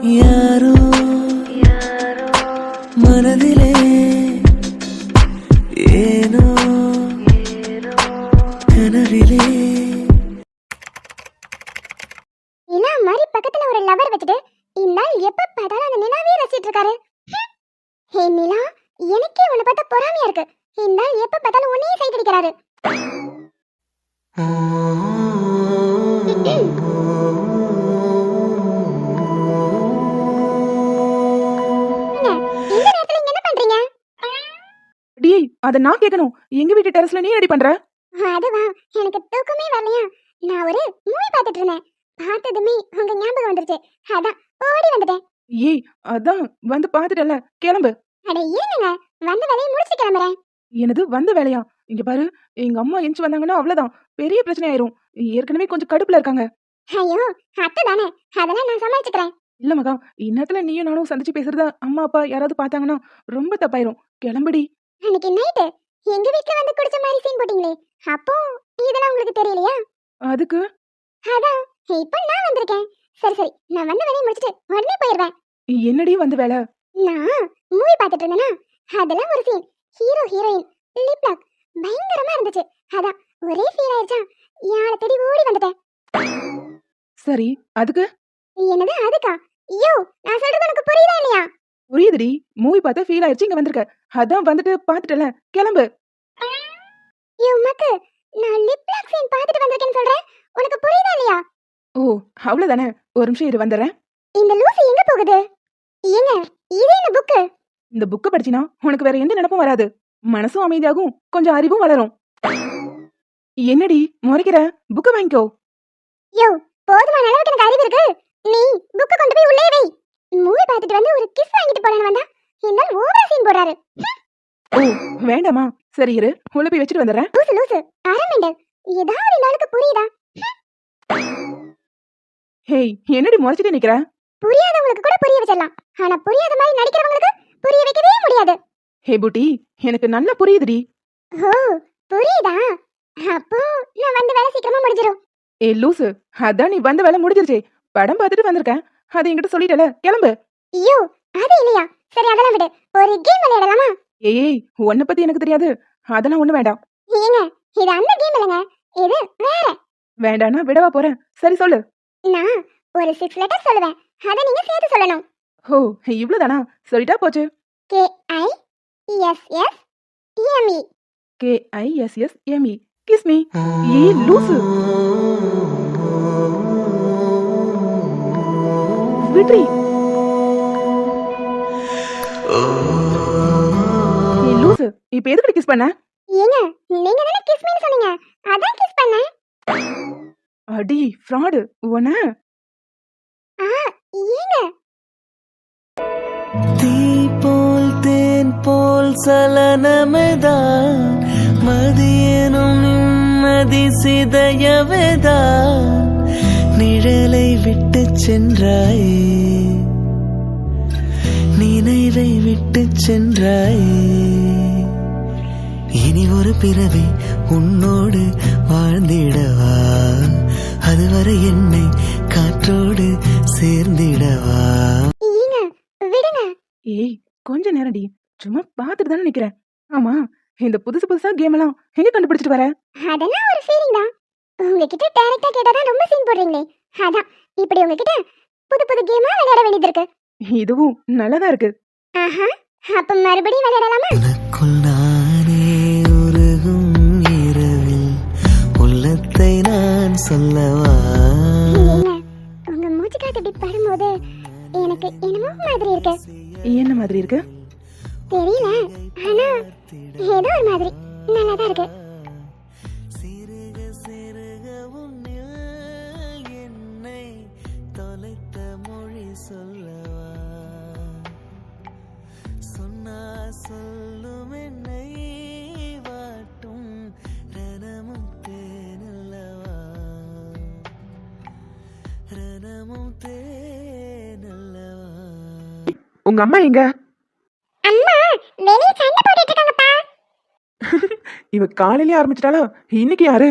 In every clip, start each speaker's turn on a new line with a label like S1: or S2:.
S1: யாரோ மனதிலே ஏனோ கனவிலே.
S2: நிலா மாதிரி பக்கத்துல ஒரு லவர் வச்சுட்டு இந்த நாள் எப்ப பார்த்தாலும் அந்த நிலாவே ரசிச்சிட்டு இருக்காரு. ஹே நிலா, எனக்கே உன்னை பார்த்தா பொறாமையா இருக்கு. இந்த நாள் எப்ப பார்த்தாலும் உன்னையே சைட் அடிக்கிறாரு. இந்த நேரத்துல இங்க என்ன பண்றீங்க?
S3: டேய், அத நான் கேட்கணும். எங்க வீட்டு டெரஸ்ல நீ ரெடி பண்ற?
S2: அதுவா, எனக்கு தூக்கமே வரலையா. நான் ஒரு மூவி பார்த்துட்டு இருந்தேன். பார்த்ததுமே உங்க ஞாபகம் வந்துருச்சு. அதான் ஓடி வந்துட்டேன்.
S3: ஏய், அதான் வந்து பாத்துட்டல, கிளம்பு.
S2: அட ஏனுங்க, வந்த வேலையை முடிச்சு கிளம்புறேன்.
S3: எனது வந்த வேலையா? இங்க பாரு, எங்க அம்மா எஞ்சி வந்தாங்கன்னா அவ்வளவுதான், பெரிய பிரச்சனை ஆயிரும். ஏற்கனவே கொஞ்சம் கடுப்புல இருக்காங்க.
S2: ஐயோ, அத்தை தானே, அதெல்லாம் நான் சமாளிச்சுக்கிறேன்.
S3: இல்ல மகா, இந்நேரத்துல நீயும் நானும் சந்திச்சு பேசுறத அம்மா அப்பா யாராவது பார்த்தாங்கன்னா ரொம்ப தப்பாயிரும். கிளம்புடி.
S2: அன்னைக்கு நைட்டு எங்க வீட்ல வந்து குடிச்ச மாதிரி சீன் போட்டீங்களே, அப்போ இதெல்லாம் உங்களுக்கு தெரியலையா?
S3: அதுக்கு
S2: அதான் இப்ப நான் வந்திருக்கேன். சரி சரி, நான் வந்த வேலையை முடிச்சிட்டு உடனே போயிடுவேன்.
S3: என்னடி வந்த வேலை?
S2: நான் மூவி பார்த்துட்டு இருந்தேனா, அதெல்லாம் ஒரு scene. Hero heroine lip lock பயங்கரமா இருந்துச்சு. அதான் ஒரே ஃபீல் ஆயிடுச்சா, யாரை தேடி ஓடி வந்துட்டேன்.
S3: சரி, அதுக்கு?
S2: என்னது அதுக்கா? ஐயோ, நான் சொல்றது உனக்கு புரியுதா இல்லையா?
S3: புரியுதுடி, மூவி பார்த்து ஃபீல் ஆயிடுச்சு, இங்க வந்திருக்க. அதான் வந்துட்டு பாத்துட்டல, கிளம்பு.
S2: ஐயோ மக்கு, நான் லிப் லாக் சீன் பார்த்துட்டு வந்திருக்கேன்னு சொல்றேன். உனக்கு புரியுதா இல்லையா?
S3: ஓ, அவ்வளவுதானே. ஒரு நிமிஷம் இரு, வந்துடுறேன்.
S2: இந்த லூசு எங்க போகுது? ஏங்க, இது என்ன புக்கு?
S3: இந்த புக்கு படிச்சினா உனக்கு வேற எந்த நினைப்பும் வராது. மனசும் அமைதியாகும், கொஞ்சம் அறிவும் வளரும். என்னடி முறைக்கிற? புக்க வாங்கிக்கோ.
S2: யோ, போதுமான அளவுக்கு எனக்கு அறிவு இருக்கு. நீ புக்க கொண்டு போய் உள்ளே வை. மூவி பார்த்துட்டு வந்து ஒரு கிஸ் வாங்கிட்டு போறேன்னு வந்தா இந்த ஓவர் சீன் போறாரு.
S3: ஓ, வேண்டாமா? சரி இரு, உள்ள போய் வச்சுட்டு வந்துடுறேன்.
S2: லூசு லூசு அரமெண்டல், ஏதாவது இந்த ஆளுக்கு புரியுதா?
S3: ஹேய், என்னடி முறைச்சிட்டு நிக்கிற?
S2: புரியாதவங்களுக்கு கூட புரிய வச்சிடலாம், ஆனா புரியாத மாதிரி நடிக்கிறவங்களுக்கு புரிய வைக்கவே முடியாது.
S3: ஹே புட்டி, எனக்கு நல்லா புரியுதுடி.
S2: ஓ, புரியுதா? அப்போ நான் வந்து வேலை சீக்கிரமா முடிஞ்சிரும்.
S3: ஏ லூசு, அதான் நீ வந்த வேலை முடிஞ்சிருச்சே. படம் பார்த்துட்டு வந்திருக்கேன், அது என்கிட்ட சொல்லிட்டல, கிளம்பு.
S2: ஐயோ, அது இல்லையா? சரி அதெல்லாம் விடு, ஒரு கேம் விளையாடலாமா?
S3: ஏய், உன்னை பத்தி எனக்கு தெரியாது, அதெல்லாம் ஒண்ணு வேண்டாம்.
S2: ஏங்க, இது அந்த கேம் இல்லைங்க, இது வேற.
S3: வேண்டானா விடவா போறேன். சரி சொல்லு.
S2: நான் ஒரு 6 லெட்டர் சொல்லுவேன், அதை நீங்க சேர்த்து சொல்லணும்.
S3: ஓ, இவ்வளவுதானா? சொல்லிட்டா போச்சு.
S2: KISSME.
S3: KISSME, kiss me. ஏய் லூசு, விட்ரி. ஏய் லூசு, இப்ப எதுக்கு கிஸ் பண்ண?
S2: ஏங்க, நீங்க தானே கிஸ் மீன்னு சொன்னீங்க, அதான் கிஸ் பண்ணேன்.
S3: அடி ஃப்ராடு உன.
S2: ஏங்க,
S1: தீ போல் தேன் போல் சலனமெதான் மதியனும் நிம்மதி சிதையவேதான் நிழலை விட்டு சென்றாயே நினைவை விட்டு சென்றாயே இனி ஒரு பிறவி உன்னோடு வாழ்ந்திடவா அதுவரை என்னை காற்றோடு சேர்ந்திடவா.
S2: ஏங்க விடுங்க.
S3: ஏய், கொஞ்ச நேரம்டி, சும்மா பாத்துட்டு தானே நிக்கிறேன். ஆமா, இந்த புதுசு புதுசா கேம் எல்லாம் எங்க கண்டுபிடிச்சிட்டு வர?
S2: அதெல்லாம் ஒரு ஃபீலிங் தான். உங்ககிட்ட டைரக்டா கேட்டாதான் ரொம்ப சீன் போடுறீங்களே, அதான் இப்படி உங்ககிட்ட புது புது கேமா விளையாட வேண்டியது இருக்கு.
S3: இதுவும் நல்லதா இருக்கு.
S2: ஆஹா, அப்ப மறுபடியும் விளையாடலாமா?
S1: உனக்குள் நானே உருகும் இரவில் உள்ளத்தை நான் சொல்லவா.
S2: ஏங்க, உங்க மூச்சு காத்து இப்படி படும்போது எனக்கு என்னமோ மாதிரி இருக்கு.
S3: என்ன மாதிரி இருக்கு?
S2: தெரியல, ஆனா ஏதோ ஒரு மாதிரி நல்லாதான் இருக்கு.
S1: சிறுக சிறுக உன்னில் என்னை தொலைத்த மொழி சொல்லவா சொன்னா சொல்லும் என்னை வாட்டும் ரணமும் தேனல்லவா ரணமும் தேனல்லவா.
S3: உங்க அம்மா எங்க?
S2: அம்மா வெளிய சண்டை போட்டுட்டு இருக்காங்கப்பா.
S3: இவ காலையிலே ஆரம்பிச்சிட்டாளா? இன்னைக்கு யாரு?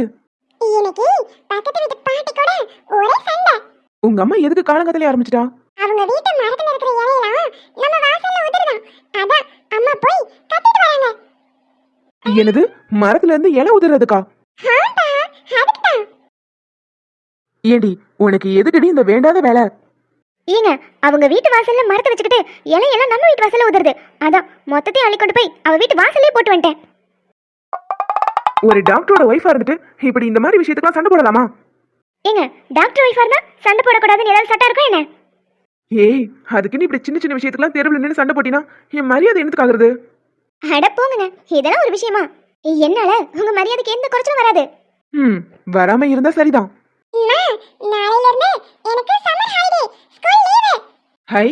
S2: எனக்கு பக்கத்து வீட்டு பாட்டி கூட ஒரே சண்டை.
S3: உங்க அம்மா எதுக்கு காலங்கத்திலே ஆரம்பிச்சிட்டா?
S2: அவங்க அவங்க வீட்டு மரத்துல இருக்கிற இலையெல்லாம் நம்ம வாசல்ல உதிருதான். அதான் அம்மா போய் கத்திட்டு வராங்க.
S3: என்னது, மரத்துல இருந்து இலை உதிர்றதுக்கா?
S2: ஆமா, அதுக்குதான்.
S3: ஏண்டி, உனக்கு எதுக்கடி இந்த வேண்டாத வேலை?
S2: ஏங்க, அவங்க வீட்டு வாசல்ல மரத்தை வச்சுக்கிட்டு இலையெல்லாம் நம்ம வீட்டு வாசல்ல உதிருது. அதான் மொத்தத்தையும் அள்ளி கொண்டு போய் அவ வீட்டு வாசல்லே போட்டு வந்துட்டேன்.
S3: ஒரு டாக்டரோட ஒய்ஃபா இருந்துட்டு இப்படி இந்த மாதிரி விஷயத்துக்குலாம் சண்டை போடலாமா?
S2: ஏங்க, டாக்டர் ஒய்ஃபா இருந்தா சண்டை போடக்கூடாதுன்னு ஏதாவது சட்டம் இருக்கும் என்ன?
S3: ஏய், அதுக்குன்னு இப்படி சின்ன சின்ன விஷயத்துக்குலாம் தெருவில் நின்று சண்டை போட்டினா என் மரியாதை என்னத்துக்கு ஆகுறது?
S2: அட போங்க, இதெல்லாம் ஒரு விஷயமா? என்னால உங்க மரியாதைக்கு எந்த குறைச்சலும் வராது.
S3: வராம இருந்தா சரிதான்.
S2: நாளையில இருந்து எனக்கு summer holiday, school leave.
S3: High,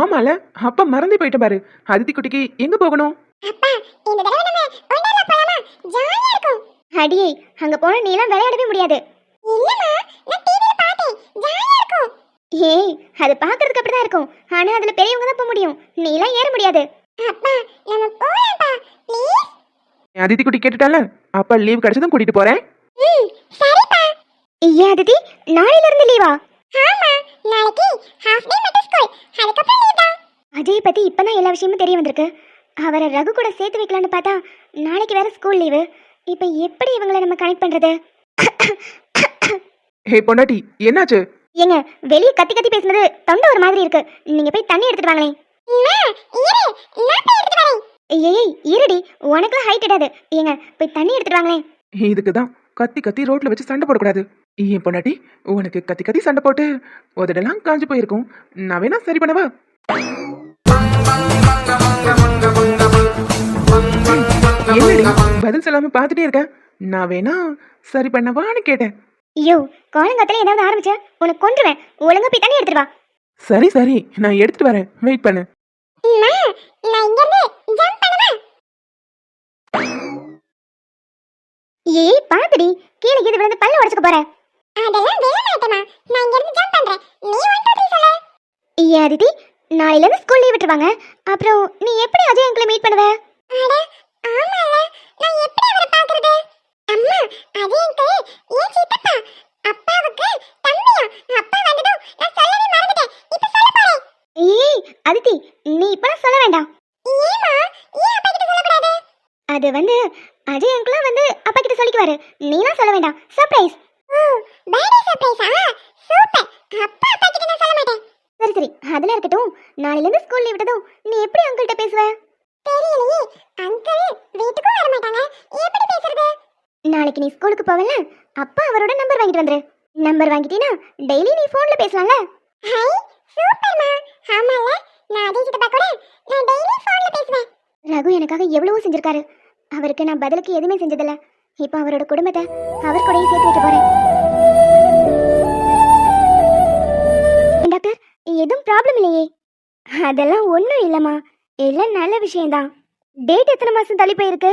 S3: ஆமால, அப்பா மறந்தே போயிட்ட பாரு. அதித்தி குட்டிக்கு எங்க போகணும்?
S2: அப்பா, இந்த தடவை நம்ம ஒண்டர்லா போலாமா? ஜாலியா இருக்கும். அடியே, அங்க போனா நீ எல்லாம் விளையாடவே முடியாது. இல்லம்மா, நான் டிவில பார்த்தேன், ஜாலியா இருக்கும். ஏய், அது பார்க்கிறதுக்கு அப்படிதான் இருக்கும். ஆனா அதுல பெரியவங்க தான் போக முடியும். நீ எல்லாம் ஏற முடியாது. அப்பா, நம்ம போலாம்ப்பா, ப்ளீஸ்.
S3: அதித்தி குட்டி கேட்டுட்டால, அப்பா லீவ் கிடைச்சதும் கூட்டிட்டு போறேன்.
S2: சரிப்பா. ஏன் அதித்தி, நாளையில இருந்து லீவா? ஆமா, நாளைக்கு ஹாஃப் டே மட்டும் ஸ்கூல், அதுக்கப்புறம் லீவ் தான். அஜய் பத்தி இப்பதான் எல்லா விஷயமும் தெரிய வந்திருக்கு. அவரை ரகு கூட சேர்த்து வைக்கலான்னு பார்த்தா நாளைக்கு வேற ஸ்கூல் லீவு. இப்போ எப்படி இவங்களை நம்ம கனெக்ட் பண்றது?
S3: ஹே பொண்டாட்டி, என்னாச்சு?
S2: ஏங்க, வெளியே கத்தி கத்தி பேசுனது தொண்டை ஒரு மாதிரி இருக்கு. நீங்க போய் தண்ணி எடுத்துட்டு வாங்களேன். ஏய் இருடி, உனக்குலாம் ஹைட் இடாது. ஏங்க, போய் தண்ணி எடுத்துட்டு வாங்களேன்.
S3: இதுக்குதான் கத்தி கத்தி ரோட்ல வச்சு சண்டை போடக்கூடாது. ஏன் பொண்டாட்டி, உனக்கு கத்தி கத்தி சண்டை போட்டு உதடெல்லாம் காஞ்சு போயிருக்கும். நான் வேணா சரி பண்ணவா? என்னடி பதில் சொல்லாம பாத்துட்டே இருக்க? நான் வேணா சரி பண்ணவான்னு கேட்டேன்.
S2: ஐயோ, காலங்காத்துல ஏதாவது ஆரம்பிச்ச உனக்கு கொன்றுவேன். ஒழுங்கா போய் தண்ணி எடுத்துட்டு வா.
S3: சரி சரி, நான் எடுத்துட்டு வரேன், வெயிட் பண்ணு.
S2: ஏய் பாத்துடி, கீழே கீழே விழுந்து பல்ல உடைச்சுக்க போற. அதெல்லாம் விழ மாட்டேமா, நான் இங்க இருந்து ஜம்ப் பண்றேன். நீ 1 2 3 சொல்லு. ஏய் அதிதி, நாளையில இருந்து ஸ்கூல் லீவ் விட்டுருவாங்க. அப்புறம் நீ எப்படி அஜய் அங்கிளை மீட் பண்ணுவ? அட ஆமால, நான் எப்படி அவரை பாக்குறது? அம்மா, அஜய் அங்கிள் ஏன் சித்தப்பா, அப்பாவுக்கு தம்பியா? அப்பா வந்ததும் நான் சொல்லவே மறந்துட்டேன். இப்ப சொல்ல போறேன். ஏய் அதிதி, நீ இப்பலாம் சொல்ல வேண்டாம். ஏமா, ஏன் அப்பா கிட்ட சொல்ல கூடாது? அது வந்து அஜய் அங்கிள் வந்து அப்பா கிட்ட சொல்லிக்குவாரு. நீலாம் சொல்ல வேண்டாம், சர்ப்ரைஸ். ஓ, பர்த்டே சர்ப்ரைஸா? சூப்பர். அப்பா கிட்ட நான் சொல்ல மாட்டேன். சரி சரி, அதெல்லாம் இருக்கட்டும். நாளையில இருந்து ஸ்கூல் லீவ் விட்டதும் நீ எப்படி அங்கிள்கிட்ட பேசுவ? தெரியலையே, அங்கிள் வீட்டுக்கும் வர மாட்டாங்க, எப்படி பேசுறது? நாளைக்கு நீ ஸ்கூலுக்கு போவல, அப்பா அவரோட நம்பர் வாங்கிட்டு வந்துரு. நம்பர் வாங்கிட்டீனா டெய்லி நீ ஃபோன்ல பேசலாம்ல. ஹை, சூப்பர்மா. ஆமால, நான் அஜய் கிட்ட கூட நான் டெய்லி ஃபோன்ல பேசுவேன். ரகு எனக்காக எவ்வளவோ செஞ்சிருக்காரு. அவருக்கு நான் பதிலுக்கு எதுவுமே செஞ்சதில்ல. இப்போ அவரோட குடும்பத்தை அவர் கூடயே சேர்த்து வைக்க போறேன். டாக்டர், எதுவும் ப்ராப்ளம் இல்லையே? அதெல்லாம் ஒன்றும் இல்லைம்மா, எல்லாம் நல்ல விஷயம்தான். டேட் எத்தனை மாதம் தள்ளி போயிருக்கு?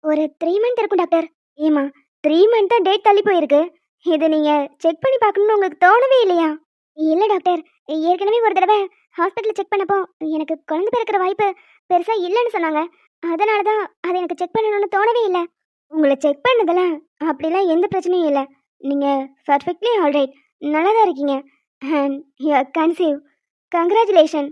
S2: ஒரு 3 மந்த் இருக்கும் டாக்டர். ஏமா, 3 மந்த் தான் டேட் தள்ளி போயிருக்கு. இது நீங்கள் செக் பண்ணி பார்க்கணும்னு உங்களுக்கு தோணவே இல்லையா? இல்லை டாக்டர், ஏற்கனவே ஒரு தடவை ஹாஸ்பிட்டலில் செக் பண்ணப்போ எனக்கு குழந்தை பிறக்கிற வாய்ப்பு பெருசாக இல்லைன்னு சொன்னாங்க. அதனால தான் அதை எனக்கு செக் பண்ணணும்னு தோணவே இல்லை. உங்களை செக் பண்ணதில் அப்படிலாம் எந்த பிரச்சனையும் இல்லை. நீங்கள் பர்ஃபெக்ட்லி ஆல்ரைட், நல்லா தான் இருக்கீங்க. And you are conceive. Congratulation.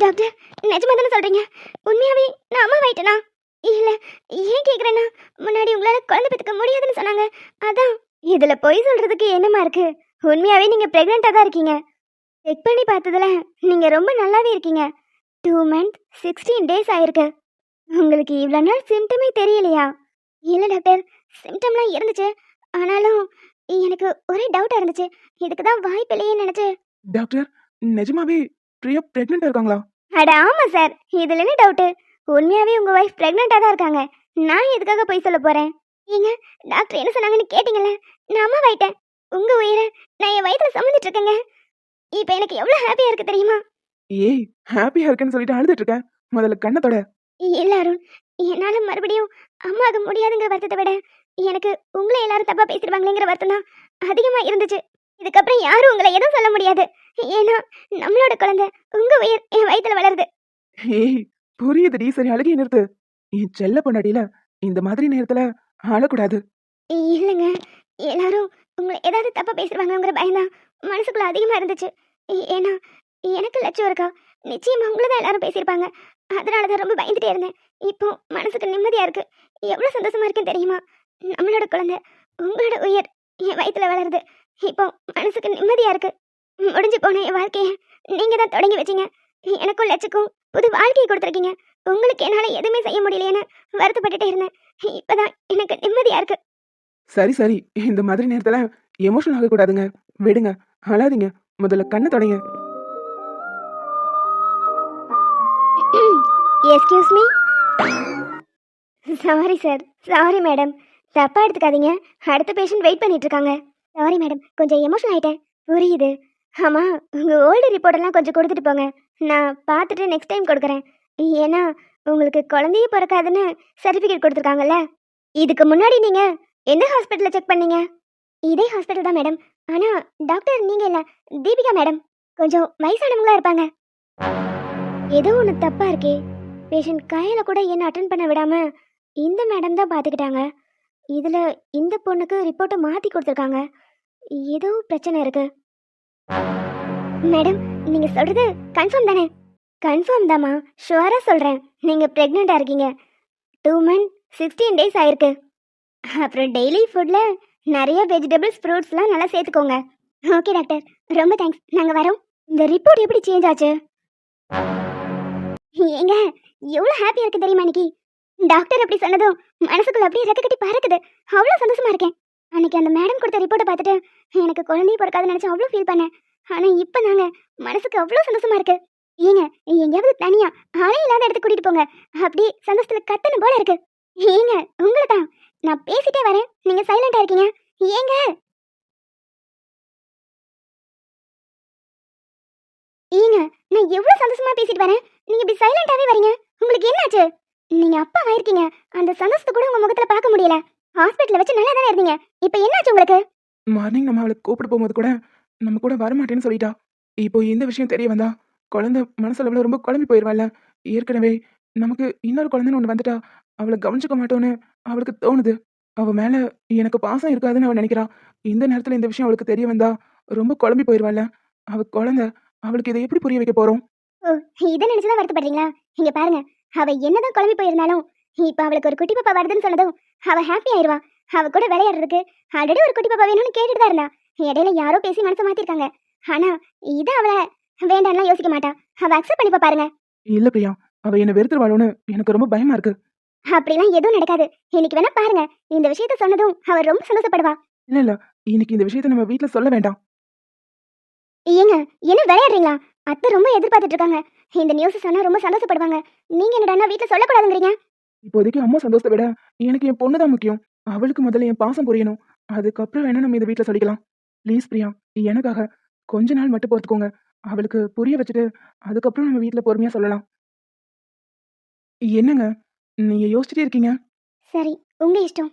S2: Doctor, நிஜமாக தானே சொல்கிறீங்க? உண்மையாகவே நான் அம்மா ஆயிட்டேனா? இல்லை, ஏன் கேட்குறேன்னா, முன்னாடி உங்களால் குழந்தை பெற்றுக்க முடியாதுன்னு சொன்னாங்க. அதான். இதில் பொய் சொல்கிறதுக்கு என்னமா இருக்கு? உண்மையாகவே நீங்கள் ப்ரெக்னெண்ட்டாக தான் இருக்கீங்க. செக் பண்ணி பார்த்ததுல நீங்கள் ரொம்ப நல்லாவே இருக்கீங்க. 2 மந்த் 16 டேஸ் ஆயிருக்கு. உங்களுக்கு இவ்வளோ நாள் சிம்டமே தெரியலையா? இல்லை டாக்டர், சிம்டம்லாம் இருந்துச்சு. ஆனாலும் எனக்கு ஒரே டவுட்டாக இருந்துச்சு. இதுக்கு தான் வாய்ப்பு இல்லையே நினச்சி.
S3: டாக்டர், நிஜமாவே பிரியா பிரெக்னெண்டா இருக்காங்களா?
S2: அட ஆமாம் சார், இதில் என்ன டவுட்டு? உண்மையாகவே உங்கள் ஒய்ஃப் ப்ரெக்னெண்ட்டாக தான் இருக்காங்க. நான் எதுக்காக போய் சொல்ல போகிறேன்? ஏங்க, டாக்டர் என்ன சொன்னாங்கன்னு கேட்டிங்களே, நான் அம்மாவாயிட்டேன். உங்கள் உயிரை நான் என் வயிற்றில் சுமந்துட்டு இருக்கேங்க. இப்போ எனக்கு எவ்வளோ ஹாப்பியாக இருக்குது தெரியுமா?
S3: ஏய், ஹாப்பியா இருக்கேன்னு சொல்லிட்டு அழுதுட்டு இருக்க. முதல்ல கண்ணத்தோட.
S2: இல்லை அருண், என்னால் மறுபடியும் அம்மாவுக்கு முடியாதுங்கிற வருத்தத்தை விட எனக்கு உங்களை எல்லாரும் தப்பாக பேசிடுவாங்களேங்கிற வருத்தம் தான் அதிகமாக இருந்துச்சு. இதுக்கப்புறம் யாரும் உங்களை எதுவும் சொல்ல முடியாது. ஏன்னா நம்மளோட குழந்தை உங்கள் உயிர் என் வயிற்றில் வளருது.
S3: ஏய், புரியுதுடி, சரி அழுகி நிறுத்து. என் செல்ல பொண்டாட்டில இந்த மாதிரி நேரத்துல அழக்கூடாது.
S2: இல்லைங்க, எல்லாரும் உங்களை ஏதாவது தப்பாக பேசிடுவாங்கங்கிற பயம்தான் மனசுக்குள்ள அதிகமாக இருந்துச்சு. ஏன்னா எனக்கு லட்சம் இருக்கா, நிச்சயமா உங்களை தான் எல்லாரும் பேசியிருப்பாங்க. அதனால தான் ரொம்ப பயந்துட்டே இருந்தேன். இப்போ மனசுக்கு நிம்மதியா இருக்கு. எவ்வளவு சந்தோஷமா இருக்குன்னு தெரியுமா? நம்மளோட குழந்தை, உங்களோட உயிர் என் வயித்துல வளருது. இப்போ மனசுக்கு நிம்மதியா இருக்கு. முடிஞ்சு போன என் வாழ்க்கைய நீங்க தான் தொடங்கி வச்சீங்க. எனக்கும் லட்சுக்கும் புது வாழ்க்கையை கொடுத்துருக்கீங்க. உங்களுக்கு என்னால எதுவுமே செய்ய முடியலையேன்னு வருத்தப்பட்டுட்டே இருந்தேன். இப்பதான் எனக்கு நிம்மதியா இருக்கு.
S3: சரி சரி, இந்த மாதிரி நேரத்துல எமோஷனல் ஆகக்கூடாதுங்க. விடுங்க, அழாதீங்க. முதல்ல கண்ணை தொடங்க.
S2: Excuse me. Sorry sir, sorry madam, தப்பா எடுத்துக்காதீங்க. அடுத்த பேஷண்ட் வெயிட் பண்ணிட்டு இருக்காங்க. சாரி மேடம், கொஞ்சம் எமோஷனல் ஆயிட்டேன். புரியுது. ஆமா, உங்க ஓல்டு ரிப்போர்ட் எல்லாம் கொஞ்சம் கொடுத்துட்டு போங்க. நான் பார்த்துட்டு நெக்ஸ்ட் டைம் கொடுக்குறேன். ஏன்னா உங்களுக்கு குழந்தையே பிறக்காதுன்னு சர்டிஃபிகேட் கொடுத்துருக்காங்கல்ல. இதுக்கு முன்னாடி நீங்க எந்த ஹாஸ்பிட்டலில் செக் பண்ணீங்க? இதே ஹாஸ்பிட்டல் தான் மேடம். ஆனா டாக்டர் நீங்க இல்ல, தீபிகா மேடம். கொஞ்சம் வயசானவங்களா இருப்பாங்க. ஏதோ ஒன்று தப்பா இருக்கே. பேஷண்ட் கையில கூட என்ன அட்டென்ட் பண்ண விடாம இந்த மேடம் தான் பார்த்துக்கிட்டாங்க. இதுல இந்த பொண்ணுக்கு ரிப்போர்ட்டை மாத்தி கொடுத்துருக்காங்க. ஏதோ பிரச்சனை இருக்கு. மேடம், நீங்க சொல்றது கன்ஃபார்ம் தானே? கன்ஃபார்ம் தாம்மா, ஷுவரா சொல்றேன். நீங்க பிரெக்னெண்டா இருக்கீங்க. 2 months 16 days ஆயிருக்கு. அப்புறம் டெய்லி ஃபுட்ல நிறைய வெஜிடபிள்ஸ் ஃப்ரூட்ஸ்லாம் நல்லா சேர்த்துக்கோங்க. ஓகே டாக்டர், ரொம்ப தேங்க்ஸ். நாங்கள் வரோம். இந்த ரிப்போர்ட் எப்படி சேஞ்ச் ஆச்சு? ஏங்க, எவ்வளோ ஹாப்பியாக இருக்கு தெரியுமா இன்னைக்கு? டாக்டர் அப்படி சொன்னதும் மனசுக்குள்ள அப்படியே ரெக்க கட்டி பறக்குது. அவ்வளோ சந்தோஷமா இருக்கேன். அன்னைக்கு அந்த மேடம் கொடுத்த ரிப்போர்ட்டை பார்த்துட்டு எனக்கு குழந்தைய பிறக்காதுன்னு நினச்சி அவ்வளோ ஃபீல் பண்ணேன். ஆனால் இப்போ நாங்க மனசுக்கு அவ்வளோ சந்தோஷமா இருக்கு. ஏங்க, எங்கேயாவது தனியா ஆளே இல்லாத இடத்துக்கு கூட்டிட்டு போங்க. அப்படி சந்தோஷத்துல கத்தணும் போல இருக்கு. ஏங்க, உங்களை தான் நான் பேசிட்டே வரேன், நீங்க சைலண்டா இருக்கீங்க. ஏங்க? ஏங்க, நான் எவ்வளவு சந்தோஷமா பேசிட்டு வரேன், நீங்க இப்படி சைலண்டாவே வரீங்க. உங்களுக்கு என்னாச்சு? நீங்க அப்பா ஆயிருக்கீங்க, அந்த சந்தோஷத்தை கூட உங்க முகத்துல பார்க்க முடியல. ஹாஸ்பிட்டல்ல வச்சு நல்லா தானே இருந்தீங்க. இப்போ என்னாச்சு உங்களுக்கு?
S3: மார்னிங் நம்ம அவளை கூப்பிட போகும்போது கூட நம்ம கூட வரமாட்டேன்னு சொல்லிட்டா. இப்போ இந்த விஷயம் தெரிய வந்தா குழந்தை மனசளவுல ரொம்ப குழம்பி போயிடுவாள்ல. ஏற்கனவே நமக்கு இன்னொரு குழந்தைன்னு ஒன்று வந்துட்டா அவளை கவனிச்சுக்க மாட்டோன்னு அவளுக்கு தோணுது. அவ மேல எனக்கு பாசம் இருக்காதுன்னு அவள் நினைக்கிறா. இந்த நேரத்துல இந்த விஷயம் அவளுக்கு தெரிய வந்தா ரொம்ப குழம்பி போயிடுவாள்ல. அவ குழந்தை, அவளுக்கு இதை எப்படி புரிய வைக்க போறோம்?
S2: ஓ, இதை நினைச்சுதான் வருத்தப்படுறீங்களா? இங்க பாருங்க, அவ என்னதான் குழம்பி போயிருந்தாலும் இப்ப அவளுக்கு ஒரு குட்டி பாப்பா வருதுன்னு சொன்னதும் அவ ஹாப்பி ஆயிடுவா. அவ கூட விளையாடுறதுக்கு ஆல்ரெடி ஒரு குட்டி பாப்பா வேணும்னு கேட்டுட்டு தான் இருந்தா. இடையில யாரோ பேசி மனசை மாத்திருக்காங்க. ஆனா இதை அவளை வேண்டாம்லாம் யோசிக்க மாட்டா. அவ அக்செப்ட் பண்ணிப்பா பாருங்க.
S3: இல்ல பிரியா, அவ என்ன வெறுத்துருவாளோன்னு எனக்கு ரொம்ப பயமா இருக்கு.
S2: அப்படிலாம் எதுவும் நடக்காது. இன்னைக்கு வேணா பாருங்க, இந்த விஷயத்த சொன்னதும் அவ ரொம்ப சந்தோஷப்படுவா.
S3: இல்ல இல்ல, இன்னைக்கு இந்த விஷயத்த நம்ம வீட்ல சொல்ல வேண்டாம்.
S2: ஏங்க, என்ன விளையாடுறீங்களா? அத்தை ரொம்ப எதிர்பார்த்துட்டு இருக்காங்க. இந்த நியூஸ் சொன்னா ரொம்ப சந்தோஷப்படுவாங்க. நீங்க என்னடா வீட்ல சொல்லக்கூடாதுங்கிறீங்க?
S3: இப்போதைக்கு அம்மா சந்தோஷத்தை விட எனக்கு என் பொண்ணு தான் முக்கியம். அவளுக்கு முதல்ல என் பாசம் புரியணும். அதுக்கப்புறம் வேணா நம்ம இதை வீட்ல சொல்லிக்கலாம். ப்ளீஸ் பிரியா, எனக்காக கொஞ்ச நாள் மட்டும் பொறுத்துக்கோங்க. அவளுக்கு புரிய வச்சுட்டு அதுக்கப்புறம் நம்ம வீட்ல பொறுமையா சொல்லலாம். என்னங்க நீங்க யோசிச்சுட்டே இருக்கீங்க?
S2: சரி, உங்க இஷ்டம்.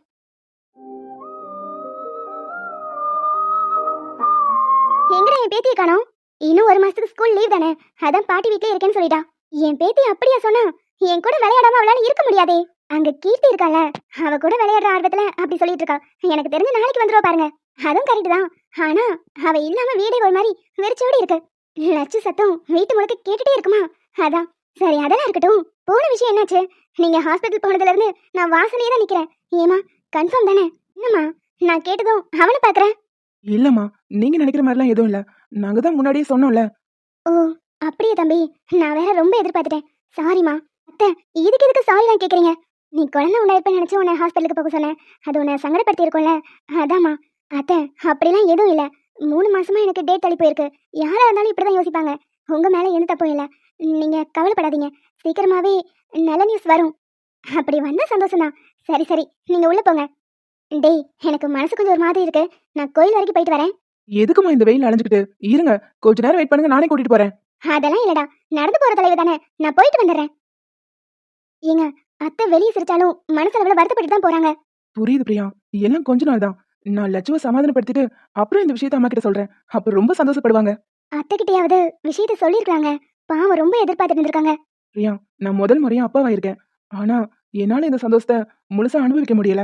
S2: எங்கடா என் பேத்தியை காணோம்? இன்னும் 1 மாசத்துக்கு ஸ்கூல் லீவ் தானே, அதான் பாட்டி வீட்லயே இருக்கேன்னு சொல்லிட்டா. என் பேத்தி அப்படியா சொன்னா? என் கூட விளையாடாம அவளால இருக்க முடியாதே. அங்க கீர்த்தி இருக்கால, அவ கூட விளையாடுற ஆர்வத்துல அப்படி சொல்லிட்டு இருக்கா. எனக்கு தெரிஞ்ச நாளைக்கு வந்துருவா பாருங்க. அதுவும் கரெக்ட் தான். ஆனா அவ இல்லாம வீடே ஒரு மாதிரி வெறிச்சோடி இருக்கு. லட்சு சத்தம் வீட்டு முழுக்க கேட்டுட்டே இருக்குமா? அதான். சரி, அதெல்லாம் இருக்கட்டும். போன விஷயம் என்னாச்சு? நீங்க ஹாஸ்பிட்டல் போனதுல இருந்து நான் வாசனையே தான் நிக்கிறேன். ஏமா, கன்ஃபார்ம் தானே? என்னம்மா, நான் கேட்டதும் அவனை பாக்குறேன்.
S3: இல்லம்மா, நீங்க நினைக்கிற மாதிரிலாம் எதுவும் இல்ல. நாங்க தான் முன்னாடியே சொன்னோம்ல.
S2: ஓ, அப்படியே தம்பி, நான் வேற ரொம்ப எதிர்பார்த்துட்டேன். சாரிம்மா. அத்தை, இதுக்கு எதுக்கு சாரி நான் கேக்குறீங்க? நீ குழந்தை உண்டாயிருப்ப நினைச்சு உன்னை ஹாஸ்பிட்டலுக்கு போக சொன்னேன். அது உன்னை சங்கடப்படுத்தி இருக்கும்ல, அதாம்மா. அத்தை, அப்படிலாம் எதுவும் இல்ல. 3 மாசமா எனக்கு டேட் தள்ளி போயிருக்கு. யாரா இருந்தாலும் இப்படிதான் யோசிப்பாங்க. உங்க மேல எந்த தப்பும் இல்ல. நீங்க கவலைப்படாதீங்க. சீக்கிரமாவே நல்ல நியூஸ் வரும். அப்படி வந்தா சந்தோஷம்தான். சரி சரி, நீங்க உள்ள போங்க. டேய், எனக்கு மனசு கொஞ்சம் ஒரு மாதிரி இருக்கு. நான் கோயில் வரைக்கும் போயிட்டு வரேன்.
S3: எதுக்குமா இந்த வெயில் அலைஞ்சுக்கிட்டு? இருங்க, கொஞ்ச நேரம் வெயிட் பண்ணுங்க, நானே கூட்டிட்டு போறேன்.
S2: அதெல்லாம் இல்லடா, நடந்து போற தலைவர் தானே, நான் போயிட்டு வந்துடுறேன். ஏங்க, அத்தை வெளியே சிரிச்சாலும் மனசளவுல வருத்தப்பட்டு தான் போறாங்க.
S3: புரியுது பிரியா, எல்லாம் கொஞ்ச நாள் தான். நான் லட்சுவை சமாதானப்படுத்திட்டு அப்புறம் இந்த விஷயத்த அம்மா கிட்ட சொல்றேன். அப்ப ரொம்ப சந்தோஷப்படுவாங்க.
S2: அத்தை கிட்டயாவது விஷயத்த சொல்லிருக்காங்க. பாவம் ரொம்ப எதிர்பார்த்துட்டு இருந்திருக்காங்க.
S3: பிரியா, நான் முதல் முறையா அப்பாவா இருக்கேன். ஆனா என்னால இந்த சந்தோஷத்தை முழுசா அனுபவிக்க முடியல.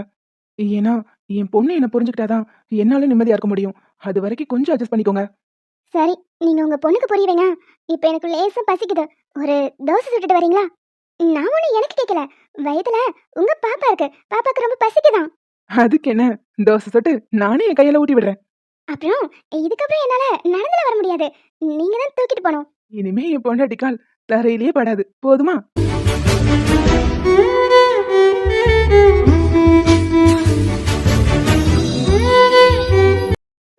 S3: ஏன்னா என் பொண்ணு என்ன புரிஞ்சுக்கிட்டாதான் என்னால நிம்மதியா இருக்க முடியும். அது வரைக்கும் கொஞ்சம் அட்ஜஸ்ட் பண்ணிக்கோங்க.
S2: சரி, நீங்க உங்க பொண்ணுக்கு புரிய வைங்க. இப்போ எனக்கு லேசா பசிக்குது. ஒரு தோசை சுட்டுட்டு வரீங்களா? நான் ஒண்ணு எனக்கு கேட்கல. வயதுல உங்க பாப்பா இருக்கு. பாப்பாக்கு ரொம்ப பசிக்குதாம்.
S3: அதுக்கு என்ன, தோசை சுட்டு நானே என் கையால ஊட்டி விடுறேன்.
S2: அப்புறம் இதுக்கப்புறம் என்னால நடந்துல வர முடியாது. நீங்க தான் தூக்கிட்டு போணும்.
S3: இனிமே என் பொண்டாட்டி கால் தரையிலேயே படாது, போதுமா?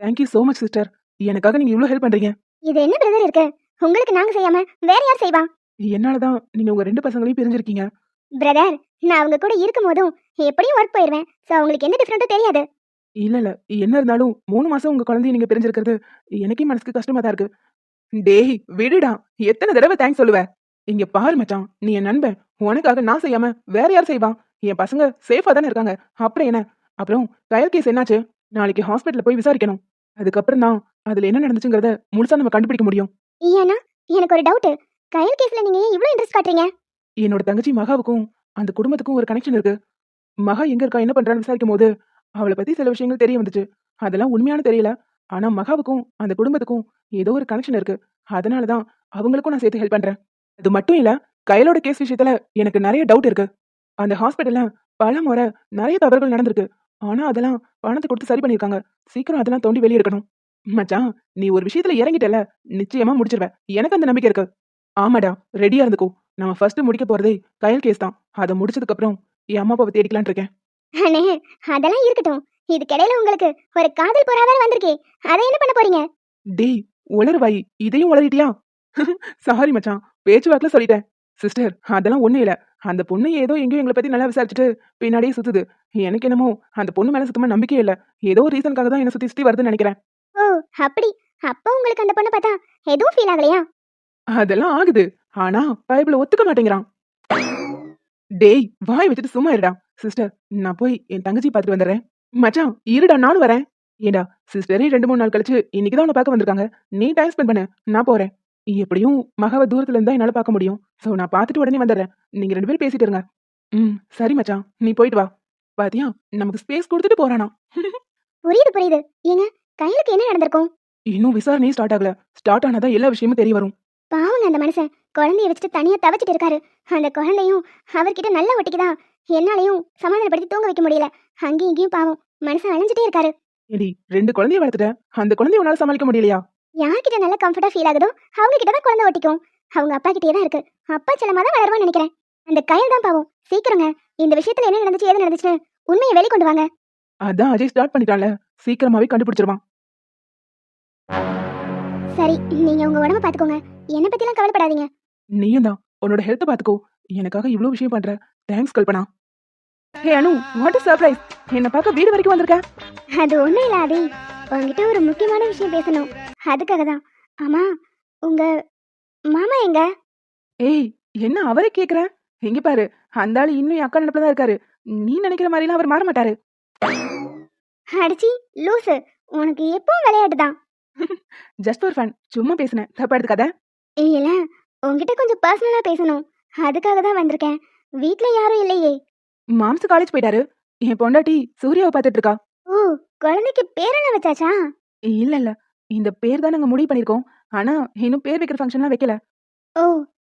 S3: Thank you so much sister. எனக்காக நீங்க இவ்ளோ ஹெல்ப் பண்றீங்க.
S2: இது என்ன பிரதர் இருக்கு? உங்களுக்கு நாங்க செய்யாம வேற யார் செய்வா?
S3: என்னாலதான் நீங்க உங்க 2 பசங்களையும் பிரிஞ்சிருக்கீங்க.
S2: பிரதர், நான் அவங்க கூட இருக்கும்போதும் எப்படியும் ஒர்க் போயிருவேன். சோ உங்களுக்கு எந்த டிஃபரெண்ட்டும் தெரியாது.
S3: இல்ல இல்ல, என்ன இருந்தாலும் 3 மாசம் உங்க குழந்தைய நீங்க பிரிஞ்சிருக்கிறது எனக்கே மனசுக்கு கஷ்டமா தான் இருக்கு. டேய் விடுடா, எத்தனை தடவை தேங்க்ஸ் சொல்லுவ? இங்க பாரு மச்சான், நீ என் நண்பன். உனக்காக நான் செய்யாம வேற யார் செய்வா? என் பசங்க சேஃபா தானே இருக்காங்க. அப்புறம் என்ன? அப்புறம் கயல் கேஸ் என்னாச்சு? நாளைக்கு ஹாஸ்பிட்டல்ல போய் விசாரிக்கணும். அதுக்கப்புறம் தான் அதுல என்ன நடந்துச்சுங்கிறத முழுசா நம்ம கண்டுபிடிக்க முடியும்.
S2: ஏன்னா எனக்கு ஒரு டவுட். கயல் கேஸ்ல நீங்க ஏன் இவ்ளோ இன்ட்ரெஸ்ட் காட்டுறீங்க?
S3: என்னோட தங்கச்சி மகாவுக்கும் அந்த குடும்பத்துக்கும் ஒரு கனெக்ஷன் இருக்கு. மகா எங்க இருக்கா, என்ன பண்றான்னு விசாரிக்கும் போது அவளை பத்தி சில விஷயங்கள் தெரிய வந்துச்சு. அதெல்லாம் உண்மையான தெரியல. ஆனா மகாவுக்கும் அந்த குடும்பத்துக்கும் ஏதோ ஒரு கனெக்ஷன் இருக்கு. அதனாலதான் அவங்களுக்கும் நான் சேர்த்து ஹெல்ப் பண்றேன். அது மட்டும் இல்ல, கையலோட கேஸ் விஷயத்துல எனக்கு நிறைய டவுட் இருக்கு. அந்த ஹாஸ்பிட்டல்ல பல முறை நிறைய தவறுகள் நடந்திருக்கு. ஆனா அதெல்லாம் பணத்தை கொடுத்து சரி பண்ணிருக்காங்க. சீக்கிரம் அதெல்லாம் தோண்டி வெளியே எடுக்கணும். மச்சான், நீ ஒரு விஷயத்துல இறங்கிட்டல, நிச்சயமா முடிச்சிருவ. எனக்கு அந்த நம்பிக்கை இருக்கு. ஆமாடா, ரெடியா இருந்துக்கோ. நம்ம ஃபர்ஸ்ட் முடிக்க போறதே கயல் கேஸ் தான். அதை முடிச்சதுக்கு அப்புறம் என் அம்மா அப்பாவை தேடிக்கலான் இருக்கேன்.
S2: அண்ணே, அதெல்லாம் இருக்கட்டும். இதுக்கிடையில உங்களுக்கு ஒரு காதல் புறா வேற வந்திருக்கே. அதை என்ன பண்ண போறீங்க?
S3: டேய் உளறுவாயி, இதையும் உளறிட்டியா? சாரி மச்சான், பேச்சுவாக்குல சொல்லிட்டேன். சிஸ்டர், அதெல்லாம் ஒண்ணும் இல்ல. அந்த பொண்ணு ஏதோ எங்கேயோ எங்களை பத்தி நல்லா விசாரிச்சுட்டு பின்னாடியே சுத்துது. எனக்கு என்னமோ அந்த பொண்ணு மேல சுத்தமா நம்பிக்கையே இல்ல. ஏதோ ஒரு ரீசனுக்காக தான் என்ன சுத்தி சுத்தி வருதுன்னு நினைக்கிறேன்.
S2: ஓ, அப்படி. அப்போ உங்களுக்கு அந்த பொண்ணை பார்த்தா எதுவும் ஃபீல் ஆகலையா?
S3: அதெல்லாம் ஆகுது. ஆனா பைபிள ஒத்துக்க மாட்டேங்கிறான். டேய் வாய் வச்சுட்டு சும்மா இருடா. சிஸ்டர், நான் போய் என் தங்கச்சி பார்த்துட்டு வந்துடுறேன். மச்சான் இருடா, நானும் வரேன். ஏண்டா, சிஸ்டரே 2-3 நாள் கழிச்சு இன்னைக்குதான் உன்னை பார்க்க வந்திருக்காங்க. நீ டைம் ஸ்பெண்ட் பண்ணு, நான் போறேன். எப்படியும் மகாவை தூரத்துல இருந்தா என்னால பார்க்க முடியும். சோ நான் பார்த்துட்டு உடனே வந்துடுறேன். நீங்க 2 பேரும் பேசிட்டு இருங்க. சரி மச்சான், நீ போயிட்டு வா. பாத்தியா, நமக்கு ஸ்பேஸ் கொடுத்துட்டு போறானா.
S2: புரியுது புரியுது. ஏங்க, கையிலுக்கு என்ன நடந்திருக்கும்?
S3: இன்னும் விசாரணையே ஸ்டார்ட் ஆகல. ஸ்டார்ட் ஆனாதான் எல்லா விஷயமும் தெரிய வரும்.
S2: பாவங்க அந்த மனுஷன் குழந்தைய வச்சுட்டு தனியா தவிச்சிட்டு இருக்காரு. அந்த குழந்தையும் அவர்கிட்ட நல்ல ஒட்டிக்குதா. என்னாலையும் சமாதானப்படுத்தி தூங்க வைக்க முடியல. அங்கேயும் இங்கேயும் பாவம் மனுஷன் அலைஞ்சிட்டே இருக்காரு.
S3: ஏடி, 2 குழந்தைய வளர்த்துட்ட, அந்த குழந்தைய உன்னால சமாளிக்க முடியலையா?
S2: யார்கிட்ட நல்ல கம்ஃபர்ட்டா ஃபீல் ஆகுதோ அவங்க கிட்ட தான் குழந்தை ஒட்டிக்கும். அவங்க அப்பா கிட்டே தான் இருக்கு. அப்பா செல்லமா தான் வளருவான்னு நினைக்கிறேன். அந்த கயல் தான் பாவம். சீக்கிரங்க இந்த விஷயத்துல என்ன நடந்துச்சு, ஏது நடந்துச்சுன்னு உண்மையை வெளிக்கொண்டு வாங்க.
S3: அதான் அஜய் ஸ்டார்ட் பண்ணிட்டான்ல, சீக்கிரமாவே கண்டுபிடிச்சிருவான்.
S2: சரி, நீங்க உங்க உடம்ப பாத்துக்கோங்க. என்னை பத்திலாம் கவலைப்படாதீங்க.
S3: நீயும் தான் உன்னோட ஹெல்த் பாத்துக்கோ. எனக்காக இவ்ளோ விஷயம் பண்ற. Thanks Kalpana. Hey Anu, what is surprise? என்ன பார்க்க வீடு வரைக்கும் வந்திருக்க?
S2: அது ஒண்ணும் இல்ல ஆதி. உங்ககிட்ட ஒரு முக்கியமான விஷயம் பேசணும். அதுக்காக தான். ஆமா, உங்க மாமா எங்க?
S3: ஏய், என்ன அவரே கேக்குற? எங்க பாரு, அந்த ஆளு இன்னும் என் அக்கா நினைப்புல தான் இருக்காரு. நீ நினைக்கிற மாதிரிலாம் அவர் மாற மாட்டாரு.
S2: அடிச்சி லூசு, உனக்கு எப்பவும் விளையாட்டு தான்.
S3: ஜஸ்ட் ஃபார் ஃபன், சும்மா பேசினேன், தப்பா எடுத்துக்காத.
S2: இல்ல, உங்ககிட்ட கொஞ்சம் பர்சனலா பேசணும். அதுக்காக தான் வந்திருக்கேன். வீட்ல யாரும் இல்லையே.
S3: மாம்சு காலேஜ் போயிட்டாரு. என் பொண்டாட்டி சூர்யாவை பார்த்துட்டு இருக்கா.
S2: ஓ, குழந்தைக்கு பேர் என்ன வச்சாச்சா?
S3: இல்ல இல்ல, இந்த பேர் தான் நாங்க முடிவு பண்ணிருக்கோம். ஆனா இன்னும் பேர் வைக்கிற ஃபங்க்ஷன்லாம் வைக்கல.
S2: ஓ,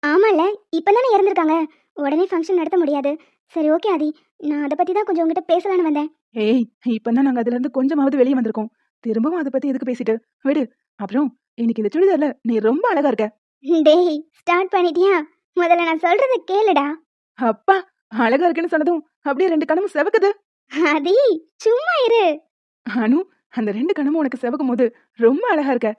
S2: ஆமால, இப்பதானே இறந்துருக்காங்க. உடனே ஃபங்க்ஷன் நடத்த முடியாது. சரி ஓகே ஆதி, நான் அதை பத்தி தான் கொஞ்சம் உங்ககிட்ட பேசலான்னு வந்தேன்.
S3: ஏய், இப்பதான் நாங்க அதுல இருந்து கொஞ்சமாவது வெளியே வந்திருக்கோம். திரும்பவும் அதை பத்தி எதுக்கு பேசிட்டு விடு. அப்புறம் இன்னைக்கு இந்த சுடிதார்ல நீ ரொம்ப அழகா இருக்க.
S2: டேய், ஸ்டார்ட் பண்ணிட்டியா? முதல்ல நான் சொல்றத கேளுடா.
S3: அப்பா, அழகா இருக்குன்னு சொன்னதும் அப்படியே 2 கணமும் செவக்குது.
S2: ஆதி, சும்மா இரு.
S3: அனு, அந்த 2 கணமும் உனக்கு செவக்கும் போது ரொம்ப அழகா இருக்க.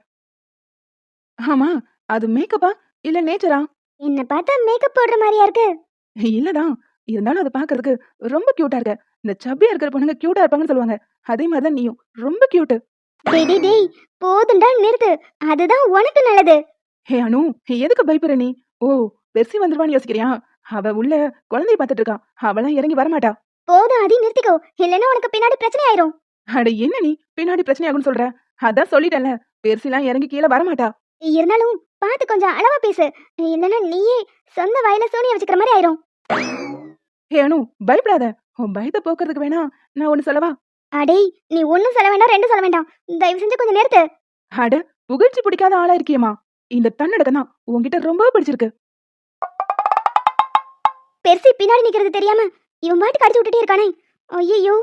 S3: ஆமா, அது மேக்கப்பா இல்ல நேச்சரா?
S2: என்ன பார்த்தா மேக்கப் போடுற மாதிரியா இருக்கு?
S3: இல்லதான், இருந்தாலும் அது பாக்குறதுக்கு ரொம்ப கியூட்டா இருக்க. இந்த சப்பியா இருக்கிற பொண்ணுங்க கியூட்டா இருப்பாங்கன்னு சொல்லுவாங்க. அதே மாதிரிதான் நீயும் ரொம்ப கியூட்.
S2: டேய் டேய் டேய், போதும்டா நிறுத்து. அதுதான் உனக்கு நல்லது.
S3: ஹே அனு, எதுக்கு பயப்படுற நீ? ஓ, பெர்சி வந்துருவான்னு யோசிக்கிறியா? அவ உள்ள குழந்தைய பார்த்துட்டு இருக்கா. அவளாம் இறங்கி வரமாட்டா.
S2: போதும் ஆதி, நிறுத்திக்கோ. இல்லைன்னா உனக்கு பின்னாடி பிரச்சனை ஆயிரும்.
S3: அட என்ன நீ பின்னாடி பிரச்சனை ஆகும்னு சொல்ற? அதான் சொல்லிட்டேன்ல, பெர்சிலாம் இறங்கி கீழே வரமாட்டா.
S2: இருந்தாலும் பார்த்து கொஞ்சம் அளவா பேசு. இல்லைன்னா நீயே சொந்த வாயில சோனியா வச்சுக்கிற மாதிரி ஆயிரும்.
S3: ஹே அனு, பயப்படாத. உன் பயத்தை போக்குறதுக்கு வேணா நான் ஒண்ணு சொல்லவா?
S2: அடேய், நீ ஒன்னும் சொல்ல வேண்டாம், ரெண்டும் சொல்ல வேண்டாம். தயவு செஞ்சு கொஞ்சம் நிறுத்து.
S3: அட, புகழ்ச்சி பிடிக்காத ஆளா இருக்கியேம்மா. இந்த தன்னடக்கம் தான் உன்கிட்ட ரொம்ப பிடிச்சிருக்கு.
S2: பெருசு பின்னாடி நிக்கிறது தெரியாம இவன் பாட்டுக்கு அடிச்சு விட்டுட்டே இருக்கானே. ஐயோ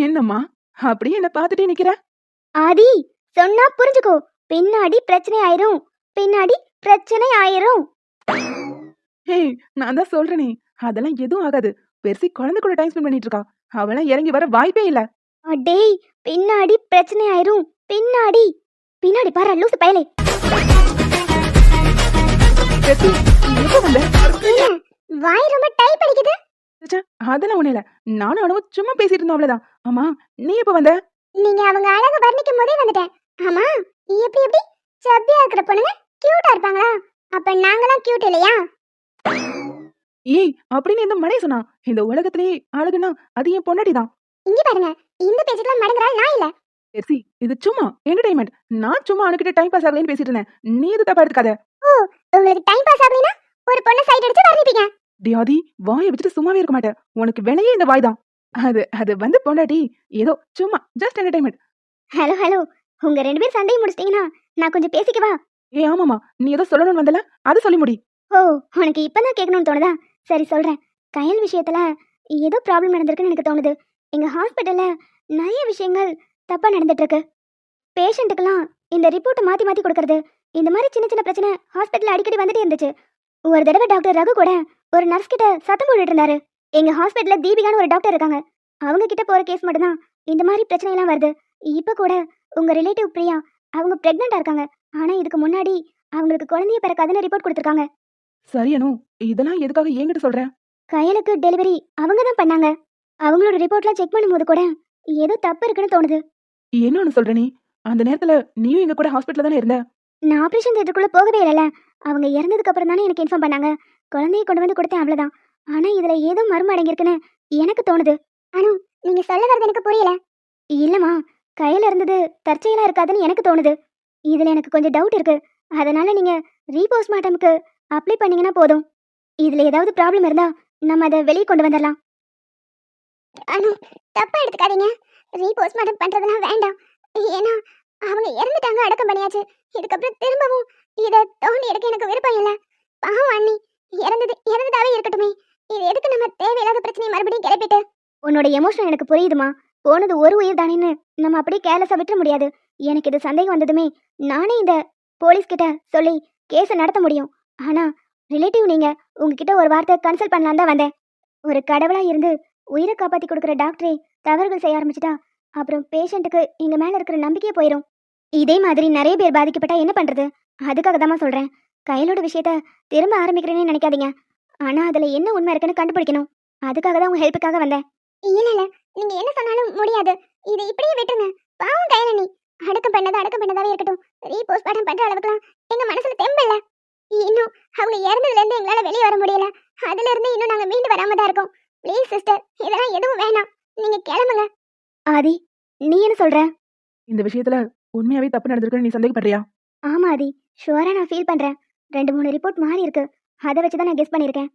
S3: என்னம்மா அப்படியே என்ன பார்த்துட்டே நிக்கிற?
S2: ஆதி, சொன்னா புரிஞ்சுக்கோ. பின்னாடி பிரச்சனை ஆயிரும், பின்னாடி பிரச்சனை ஆயிரும்.
S3: ஹே, நான் தான் சொல்றேனே, அதெல்லாம் எதுவும் ஆகாது. பெருசி குழந்தை கூட டைம் ஸ்பெண்ட் பண்ணிட்டு இருக்கா. அவளாம் இறங்கி வர வாய்ப்பே இல்ல.
S2: அடேய், பின்னாடி பிரச்சனை ஆயிரும், பின்னாடி பின்னாடி பாரு லூசு பயலே.
S3: பெருசி, எப்ப வந்த?
S2: வாய் ரொம்ப டைப் அடிக்குது.
S3: ச்சே, அதெல்லாம் ஒண்ணு இல்ல. நானும் அவனும் சும்மா பேசிட்டு இருந்தோம் அவ்வளவுதான். ஆமா, நீ எப்ப வந்த?
S2: நீங்க அவங்க அழகு வர்ணிக்கும் போதே வந்துட்டேன். ஆமா, எப்படி சப்பியா இருக்கிற பொண்ணுங்க கியூட்டா இருப்பாங்களா? அப்ப நாங்களாம் கியூட் இல்லையா?
S3: ஏய், அப்படின்னு இந்த மனைய சொன்னா. இந்த உலகத்திலேயே அழகுனா அது என் பொண்டாட்டிதான்.
S2: இங்க பாருங்க, இந்த பேச்சுக்கெல்லாம் மடங்குறாள் நான் இல்ல.
S3: பெருசி, இது சும்மா என்டர்டைன்மெண்ட். நான் சும்மா அவனுக்கிட்ட டைம் பாஸ் ஆகலன்னு பேசிட்டு இருந்தேன். நீ இது தப்பா எடுத்துக்காத.
S2: ஓ, உங்களுக்கு டைம் பாஸ் ஆகலைனா ஒரு பொண்ணை சைட் அடிச்சு வர்ணிப்பீங்க.
S3: டியாதி, வாயை வச்சுட்டு சும்மாவே இருக்க மாட்டேன். உனக்கு விலையே இந்த வாய் தான். அது வந்து பொண்டாட்டி, ஏதோ சும்மா ஜஸ்ட் என்டர்டைன்மெண்ட்.
S2: ஹலோ ஹலோ, உங்க ரெண்டு பேரும் சண்டையை முடிச்சிட்டீங்கன்னா நான் கொஞ்சம் பேசிக்கவா?
S3: ஏ ஆமாமா, நீ ஏதோ சொல்லணும்னு வந்தல, அது சொல்லி முடி.
S2: ஓ, உனக்கு இப்பதான் கேட்கணும்னு தோணுதா? சரி சொல்றேன். கயல் விஷயத்துல ஏதோ ப்ராப்ளம் நடந்திருக்குன்னு எனக்கு தோணுது. எங்க ஹாஸ்பிட்டல்ல நிறைய விஷயங்கள் தப்பா நடந்துட்டு இருக்கு. பேஷண்ட்டுக்கெல்லாம் இந்த ரிப்போர்ட்டை மாத்தி மாத்தி கொடுக்கறது, இந்த மாதிரி சின்ன சின்ன பிரச்சனை ஹாஸ்பிட்டல்ல அடிக்கடி வந்துட்டே இருந்துச்சு. ஒரு தடவை டாக்டர் ரகு கூட ஒரு நர்ஸ் கிட்ட சத்தம் போட்டுட்டு இருந்தாரு. எங்க ஹாஸ்பிட்டல்ல தீபிகான்னு ஒரு டாக்டர் இருக்காங்க. அவங்க கிட்ட போற கேஸ் மட்டும்தான் இந்த மாதிரி பிரச்சனை எல்லாம் வருது. இப்ப கூட உங்க ரிலேட்டிவ் பிரியா, அவங்க பிரெக்னெண்டா இருக்காங்க. ஆனா இதுக்கு முன்னாடி அவங்களுக்கு குழந்தைய பிறக்காதுன்னு ரிப்போர்ட் கொடுத்துருக்காங்க.
S3: சரியனு, இதெல்லாம் எதுக்காக என்கிட்ட சொல்ற?
S2: கயலுக்கு டெலிவரி அவங்க தான் பண்ணாங்க. அவங்களோட ரிப்போர்ட்லாம் செக் பண்ணும்போது கூட ஏதோ தப்பு இருக்குன்னு தோணுது.
S3: என்னன்னு சொல்ற நீ? அந்த நேரத்துல நீயும் எங்க கூட ஹாஸ்பிட்டல்ல தானே இருந்த.
S2: நான் ஆபரேஷன் தியேட்டருக்குள்ள போகவே இல்லைல்ல. அவங்க இறந்ததுக்கு அப்புறம் தானே எனக்கு இன்ஃபார்ம் பண்ணாங்க. குழந்தைய கொண்டு வந்து கொடுத்தேன், அவ்வளவுதான். ஆனா இதுல ஏதோ மர்மம் அடங்கியிருக்குன்னு எனக்கு தோணுது. அனு, நீங்க சொல்ல வரது எனக்கு புரியல. இல்லம்மா, கையில இருந்தது தற்செயலா இருக்காதுன்னு எனக்கு தோணுது. இதுல எனக்கு கொஞ்சம் டவுட் இருக்கு. அதனால நீங்க ரீபோஸ்ட்மார்ட்டமுக்கு அப்ளை பண்ணீங்கன்னா போதும். இதுல ஏதாவது ப்ராப்ளம் இருந்தா நம்ம அதை வெளியே கொண்டு வந்துடலாம். அனு, தப்பா எடுத்துக்காதீங்க. ரீபோஸ்ட்மார்ட்டம் பண்றதுலாம் வேண்டாம். ஏன்னா அவங்க இறந்துட்டாங்க, அடக்கம் பண்ணியாச்சு. இதுக்கப்புறம் திரும்பவும் இதை தோண்டி எடுக்க எனக்கு விருப்பம் இல்லை. பாவம் அண்ணி, இறந்ததாவே இருக்கட்டுமே. இது எதுக்கு நம்ம தேவையில்லாத பிரச்சனையை மறுபடியும் கிளப்பிட்டு? உன்னோட எமோஷன் எனக்கு புரியுதுமா. போனது ஒரு உயிர் தானேன்னு நம்ம அப்படியே கேர்லெஸ்ஸா விட்டுற முடியாது. எனக்கு இது சந்தேகம் வந்ததுமே நானே இந்த போலீஸ் கிட்ட சொல்லி கேஸை நடத்த முடியும். ஆனா ரிலேட்டிவ் நீங்க, உங்ககிட்ட ஒரு வார்த்தை கன்சல்ட் பண்ணலாம் தான் வந்தேன். ஒரு கடவுளா இருந்து உயிரை காப்பாத்தி கொடுக்குற டாக்டரே தவறுகள் செய்ய ஆரம்பிச்சிட்டா அப்புறம் பேஷண்ட்டுக்கு எங்க மேல இருக்கிற நம்பிக்கையே போயிடும். இதே மாதிரி நிறைய பேர் பாதிக்கப்பட்டா என்ன பண்றது? அதுக்காக தான் சொல்றேன். கையிலோட விஷயத்த திரும்ப ஆரம்பிக்கிறேன்னு நினைக்காதீங்க. ஆனா அதுல என்ன உண்மை இருக்குன்னு கண்டுபிடிக்கணும். அதுக்காக தான் உங்க ஹெல்ப்புக்காக வந்தேன். இல்ல நீங்க என்ன சொன்னாலும் முடியாது. இதை இப்படியே விட்டுருங்க. பாவம் கையலனி, அடக்கம் பண்ணதாவே இருக்கட்டும். ரீபோஸ்ட்மார்ட்டம் பண்ற அளவுக்குலாம் எங்க மனசுல தெம்பில்ல. இன்னும் அவங்க இறந்ததுல இருந்து எங்களால வெளியே வர முடியல. அதுல இருந்து இன்னும் நாங்க மீண்டு வராம தான் இருக்கோம். ப்ளீஸ் சிஸ்டர், இதெல்லாம் எதுவும் வேணாம். நீங்க கிளம்புங்க. ஆதி, நீ என்ன சொல்ற?
S3: இந்த விஷயத்துல உண்மையாவே தப்பு நடந்திருக்குன்னு நீ சந்தேகப்படுறியா?
S2: ஆமா ஆதி, ஷுவரா நான் ஃபீல் பண்றேன். 2-3 ரிப்போர்ட் மாறி இருக்கு. அதை வச்சுதான் நான் கெஸ் பண்ணிருக்கேன்.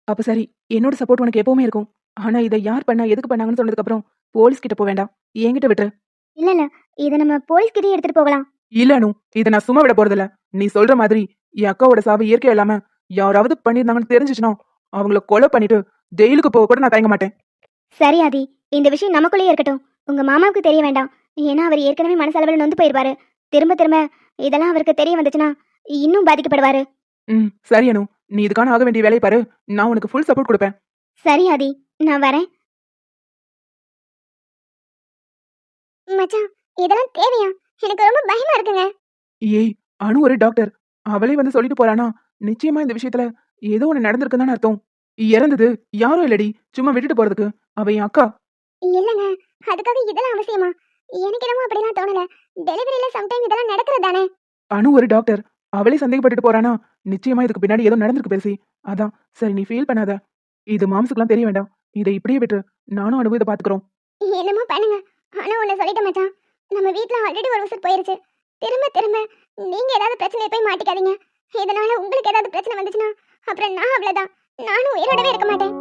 S3: அப்ப சரி, என்னோட சப்போர்ட் உனக்கு எப்பவுமே இருக்கும். ஆனா இதை யார் பண்ணா, எதுக்கு பண்ணாங்கன்னு சொன்னதுக்கு அப்புறம் போலீஸ் கிட்ட போக வேண்டாம், என்கிட்ட விட்டுரு.
S2: இல்ல இதை நம்ம போலீஸ் கிட்டே எடுத்துட்டு போகலாம்.
S3: இல்ல அனு, இதை நான் சும்மா விட போறதில்ல. நீ சொல்ற மாதிரி என் அக்காவோட சாவு இயற்கை இல்லாம யாராவது பண்ணியிருந்தாங்கன்னு தெரிஞ்சிச்சுன்னா அவங்கள கொலை பண்ணிட்டு ஜெயிலுக்கு போக கூட நான் தயங்க மாட்டேன்.
S2: சரி ஆதி, இந்த விஷயம் நமக்குள்ளேயே இருக்கட்டும். உங்க மாமாவுக்கு தெரிய வேண்டாம். ஏன்னா அவர் ஏற்கனவே மனசளவில் நொந்து போயிருப்பாரு. திரும்ப திரும்ப இதெல்லாம் அவருக்கு தெரிய வந்துச்சுன்னா இன்னும் பாதிக்கப்படுவாரு.
S3: சரி அனு, நீ இதுக்கான ஆக வேண்டிய வேலையை பாரு. நான் உனக்கு ஃபுல் சப்போர்ட் கொடுப்பேன்.
S2: சரி ஆதி, நான் வரேன். மச்சான், இதெல்லாம் தேவையா? எனக்கு ரொம்ப பயமா இருக்குங்க.
S3: ஏய், அனு ஒரு டாக்டர். அவளே வந்து சொல்லிட்டு போறானா, நிச்சயமா இந்த விஷயத்துல ஏதோ ஒண்ணு நடந்திருக்குன்னு அர்த்தம். இறந்தது யாரும் இல்லடி, சும்மா விட்டுட்டு போறதுக்கு. அவ என் அக்கா.
S2: இல்லங்க, அதுக்காக இதெல்லாம் அவசியமா? எனக்கு என்னமோ அப்படிலாம் தோணல. டெலிவரியில சம்டைம் இதெல்லாம் நடக்கிறது தானே.
S3: அனு ஒரு டாக்டர். அவளே சந்தேகப்பட்டுட்டு போறானா, நிச்சயமா இதுக்கு பின்னாடி ஏதோ நடந்திருக்கு பேசி. அதான் சரி, நீ ஃபீல் பண்ணாத. இது மாம்சுக்குலாம் தெரிய வேண்டாம். இதை இப்படியே விட்டு நானும் அனுபவத்தை பாத்துக்கிறோம்.
S2: என்னமோ பண்ணுங்க. ஆனா ஒண்ணு சொல்லிட்டேன் மச்சான், நம்ம வீட்ல ஆல்ரெடி ஒரு விசிட் போயிருச்சு. திரும்ப நீங்க ஏதாவது பிரச்சனையை போய் மாட்டிக்காதீங்க. இதனால உங்களுக்கு ஏதாவது பிரச்சனை வந்துச்சுன்னா அப்புறம் நான் அவ்வளவுதான். நானும் உயிரோடவே இருக்க மாட்டேன்.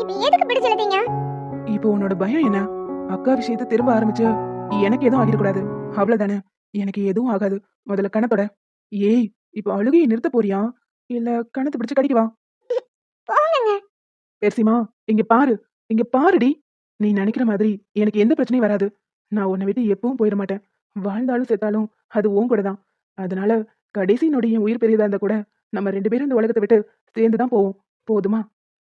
S2: இப்ப எதுக்கு பிடிச்சிருந்தீங்க?
S3: இப்போ உன்னோட பயம் என்ன? அக்கா விஷயத்தை திரும்ப ஆரம்பிச்சு எனக்கு எதுவும் ஆகிடக்கூடாது. அவ்வளவுதானே. எனக்கு எதுவும் ஆகாது. முதல்ல கணத்தோட. ஏய், இப்ப அழுகையை நிறுத்த போறியா? இல்ல கணத்தை பிடிச்சு கடிக்கவா?
S2: போங்கங்க.
S3: பெர்சிமா, இங்க பாரு. இங்க பாருடி. நீ நினைக்கிற மாதிரி எனக்கு எந்த பிரச்சனையும் வராது. நான் உன்னை விட்டு எப்பவும் போயிட மாட்டேன். வாழ்ந்தாலும் செத்தாலும் அது உன் கூட தான். அதனால கடைசி நொடி என் உயிர் பெரியதா இருந்தா கூட நம்ம 2 பேரும் இந்த உலகத்தை விட்டு சேர்ந்து தான் போவோம். போதுமா?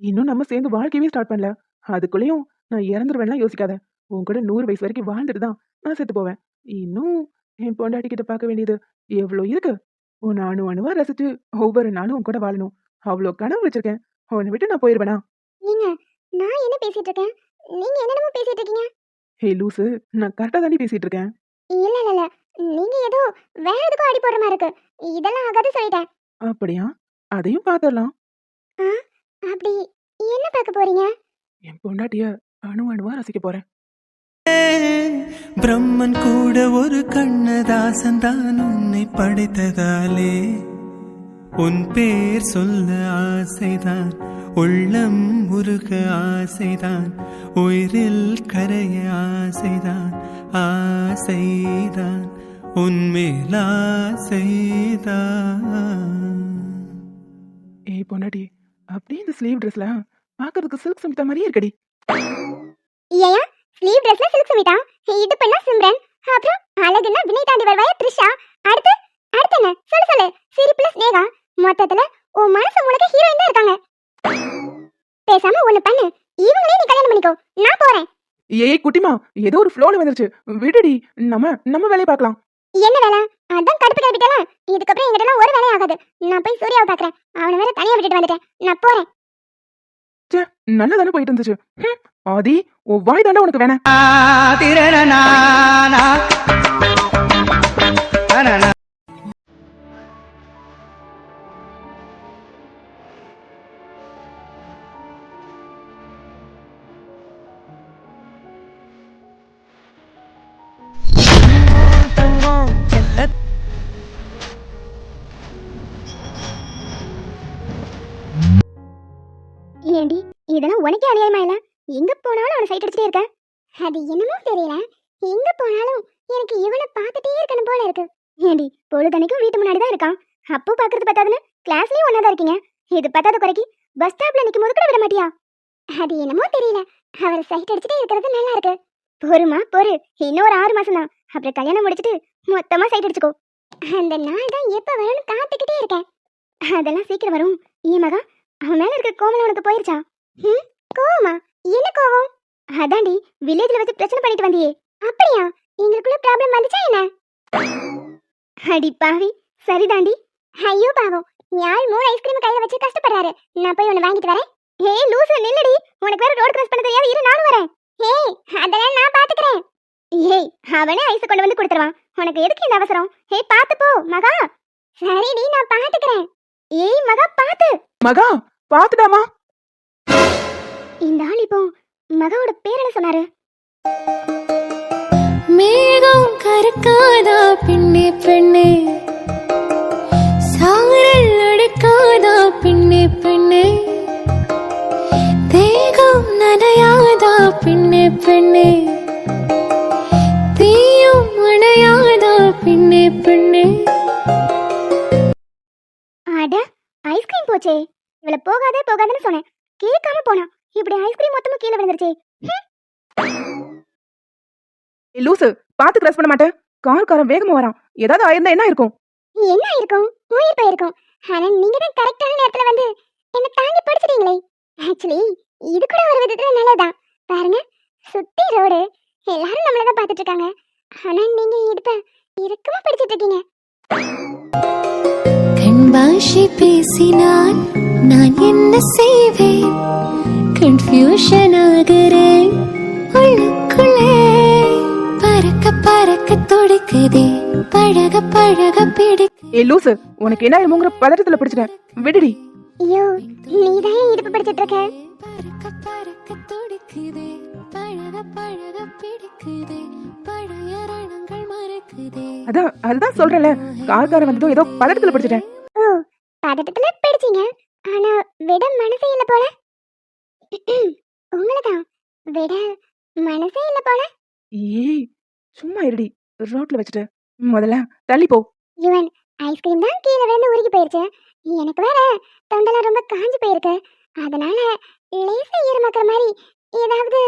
S3: இன்னும் நம்ம சேர்ந்து வாழ்க்கையவே ஸ்டார்ட் பண்ணல. அதுக்குள்ளேயும் நான் இறந்துருவேன்லாம் யோசிக்காத. உன் கூட 100 வயசு வரைக்கும் வாழ்ந்துட்டு தான் நான் செத்து போவேன். இன்னும் என் பொண்டாட்டி கிட்ட பார்க்க வேண்டியது எவ்வளோ இருக்கு. உன்னை அணு அணுவா ரசிச்சு ஒவ்வொரு நாளும் உன் கூட வாழணும். அவ்வளோ கனவு வச்சிருக்கேன். உன்னை விட்டு நான் போயிருவேனா?
S2: ஏங்க, நான் என்ன பேசிட்டு இருக்கேன்? நீங்க என்னென்னமோ பேசிட்டு இருக்கீங்க.
S3: ஹே லூசு, நான் கரெக்டா தாண்டி பேசிட்டு இருக்கேன்.
S2: இல்ல இல்ல இல்ல, நீங்க ஏதோ வேற எதுக்கும் அடி போடுற மாதிரி இருக்கு. இதெல்லாம் ஆகாது சொல்லிட்டேன்.
S3: அப்படியா? அதையும் பார்த்துடலாம்.
S2: ஆ, அப்படி என்ன பார்க்க போறீங்க?
S3: என் பொண்டாட்டிய அணு அணுவா ரசிக்க போறேன்.
S1: பிரம்மன் கூட ஒரு கண்ணதாசன் தான் உன்னை படைத்ததாலே உன் பேர் சொல்ல ஆசைதான், உள்ளம் முருக ஆசைதான், உயிரில் கரைய ஆசைதான், ஆசைதான் உன்மேல் ஆசைதான்.
S3: ஏய் பொண்டாட்டி, அப்படியே இந்த ஸ்லீவ் ட்ரெஸ்ல பார்க்கறதுக்கு சில்க் சமிதா மாதிரியே இருக்கடி.
S2: ஏயா, ஸ்லீவ் ட்ரெஸ்ல சில்க் சுமிதா, இடுப்புனா சிம்ரன், அப்புறம் அழகுனா வினய் தாண்டி வருவாயா த்ரிஷா, அடுத்து அடுத்து என்ன சொல்லு சொல்லு, சிரிப்புல ஸ்னேகா, மொத்தத்துல உன் மனசு முழுக்க ஹீரோயின் தான் இருக்காங்க. பேசாம ஒண்ணு பண்ணு, இவங்களே நீ கல்யாணம் பண்ணிக்கோ, நான் போறேன்.
S3: ஏய் குட்டிமா, ஏதோ ஒரு ஃப்ளோல வந்துருச்சு. விடுடி, நம்ம வேலையை பார்க்கலாம்.
S2: என்ன வேலை? அதான் கடுப்பு கிளப்பிட்டல. இதுக்கப்புறம் எங்கிட்டலாம் ஒரு வேலையும் ஆகாது. நான் போய் சூர்யாவை பார்க்கறேன். அவனை வேற தனியா விட்டுட்டு வந்துட்டேன். நான் போறேன்.
S3: ச்சே, நல்லதானே போயிட்டு இருந்துச்சு. ஆதி, உன் வாய் தாண்டா உனக்கு வேணாம்.
S2: ஏண்டி, இதெல்லாம் உனக்கே அநியாயமா இல்ல? எங்க போனாலும் அவனை சைட் அடிச்சிட்டே இருக்க. அது என்னமோ தெரியல, எங்க போனாலும் எனக்கு இவனை பார்த்துட்டே இருக்கணும் போல இருக்கு. ஏண்டி, பொழுதனைக்கும் வீட்டு முன்னாடி தான் இருக்கான். அப்போ பாக்குறது பத்தாதுன்னு கிளாஸ்லயும் ஒன்னா தான் இருக்கீங்க. இது பத்தாத குறைக்கு பஸ் ஸ்டாப்ல நிக்கும் போது கூட விட மாட்டியா? அது என்னமோ தெரியல, அவர் சைட் அடிச்சிட்டே இருக்கிறது நல்லா இருக்கு. பொறுமா பொறு, இன்னும் ஒரு 6 மாசம் தான். அப்புறம் கல்யாணம் முடிச்சிட்டு மொத்தமா சைட் அடிச்சுக்கோ. அந்த நாள் தான் எப்ப வரும்னு காத்துக்கிட்டே இருக்கேன். அதெல்லாம் சீக்கிரம் வரும். ஏன் மகா, அவன் மேல இருக்க கோவம் உனக்கு போயிருச்சா? கோவமா? என்ன கோவம்? அதாண்டி வில்லேஜ்ல வச்சு பிரச்சனை பண்ணிட்டு வந்தியே, அப்படியா? எங்களுக்குள்ள ப்ராப்ளம் வந்துச்சா என்ன? அடி பாவி, சரிதாண்டி. ஐயோ பாவம், யாழ் 3 ஐஸ்கிரீம் கையில வச்சு கஷ்டப்படுறாரு. நான் போய் ஒன்னு வாங்கிட்டு வரேன். ஏய் லூசு, நில்லுடி. உனக்கு வேற ரோட் கிராஸ் பண்ண தெரியாது, இரு நானும் வரேன். ஏய், அதெல்லாம் நான் பாத்துக்கறேன். ஏய், அவனே ஐஸ் கொண்டு வந்து கொடுத்துருவான். உனக்கு எதுக்கு இந்த அவசரம்? ஏய், பாத்து போ மகா. சரிடி, நான் பாத்துக்கறேன். ஏய் மகா, பாத்து.
S3: மகா, பாத்துடாமா?
S2: இந்த ஆள் இப்போ மகாவோட பேர் என்ன சொன்னாரு?
S4: மேகம் கருக்காதா பெண்ணே பெண்ணே, சாரல் அடிக்காதா பெண்ணே பெண்ணே, தேகம் நனையாதா பெண்ணே பெண்ணே, தீயும் அணையாதா பெண்ணே பெண்ணே.
S2: அட, ஐஸ்கிரீம் போச்சே. இவள போகாதே போகாதேன்னு சொன்னேன், கேட்காம போனா. இப்படி ஐஸ்கிரீம் மொத்தமா கீழே விழுந்துருச்சே.
S3: ஏய் லூசு, பார்த்து கிராஸ் பண்ண மாட்டேன். கார்காரன் வேகமா வரான். ஏதாவது ஆயிருந்தா என்ன இருக்கும்?
S2: என்ன இருக்கும்? உயிர் போயிருக்கும். ஆனா நீங்க தான் கரெக்டான நேரத்துல வந்து என்ன தாங்கி பிடிச்சிட்டீங்களே. ஆக்சுவலி இது கூட ஒரு விதத்துல நல்லதுதான். பாருங்க, சுத்தி ரோடு, எல்லாரும் நம்மள தான் பார்த்துட்டு இருக்காங்க. ஆனா நீங்க இடுப்ப இறுக்கமா பிடிச்சிட்டு இருக்கீங்க.
S4: கண் பாஷை பேசினால் நான் என்ன செய்வேன், கன்ஃபியூஷன் ஆகிறேன் உள்ளுக்குள்ளே. பறக்க பறக்க துடிக்குதே, பழக பழக பிடிக்கு.
S3: ஏய் லூசு, உனக்கு என்ன ஆயிருமோங்கிற பதட்டத்துல பிடிச்சிட்டேன். விடுடி.
S2: ஐயோ, நீதான் ஏன் இடுப்பு பிடிச்சிட்டு இருக்க?
S4: பறக்க பறக்க துடிக்குதே, பழக பழக பிடிக்குதே, பழைய ரணங்கள் மறக்குதே.
S3: அதுதான் சொல்றேன்ல, கார்காரன் வந்ததும் ஏதோ பதட்டத்துல பிடிச்சிட்டேன்.
S2: ஓ, பதட்டத்துல பிடிச்சீங்க. ஆனா விட மனசே இல்ல போல. உங்களதான் விட மனசே இல்ல போல.
S3: ஏய், சும்மா இருடி, ரோட்ல வச்சுட்டு முதல்ல தள்ளி போ.
S2: யுவன், ஐஸ்கிரீம் தான் கீழே விழுந்து உருகி போயிருச்சு. எனக்கு வேற தொண்டெல்லாம் ரொம்ப காஞ்சு போயிருக்கு. அதனால லேசா ஈரமாக்குற மாதிரி ஏதாவது.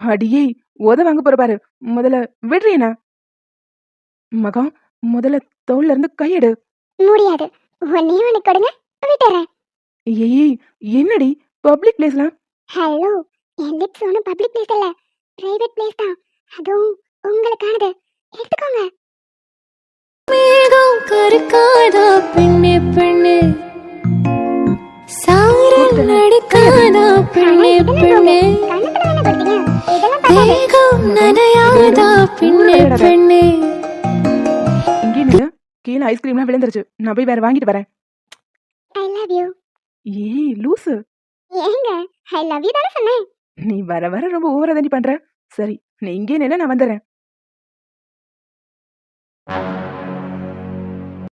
S3: அடியே, உத வாங்க போற பாரு. முதல்ல விடுறீனா மகா? முதல்ல தோல்ல இருந்து கையெடு.
S2: முடியாது. ஒன்னே ஒன்று கொடுங்க, விட்டுறேன்.
S3: ஏய், என்னடி பப்ளிக் பிளேஸ்ல?
S2: ஹலோ, என் லிப்ஸ் ஒன்றும் பப்ளிக் பிளேஸ் இல்லை, பிரைவேட் பிளேஸ் தான். அதுவும் உங்களுக்கானது. எடுத்துக்கோங்க.
S4: மேகம் கருக்காதா பெண்ணே பெண்ணே, சாரல் நடுக்காதா பெண்ணே பெண்ணே,
S2: கண்ணத்துல தானே கொடுத்தீங்க, இதெல்லாம் பார்க்காது.
S4: மேகம் நனையாதா பெண்ணே பெண்ணே.
S3: இங்கே நில்லு. கீழே ஐஸ்கிரீம்லாம் விழுந்துருச்சு. நான் போய் வேற வாங்கிட்டு வரேன்.
S2: I love you.
S3: ஏய் லூசு,
S2: ஏங்க, ஐ லவ் யூ தானே சொன்னேன்.
S3: நீ வர வர ரொம்ப ஓவரா தாண்டி பண்ற. சரி, நீ இங்கே நின்னு, நான் வந்துடுறேன்.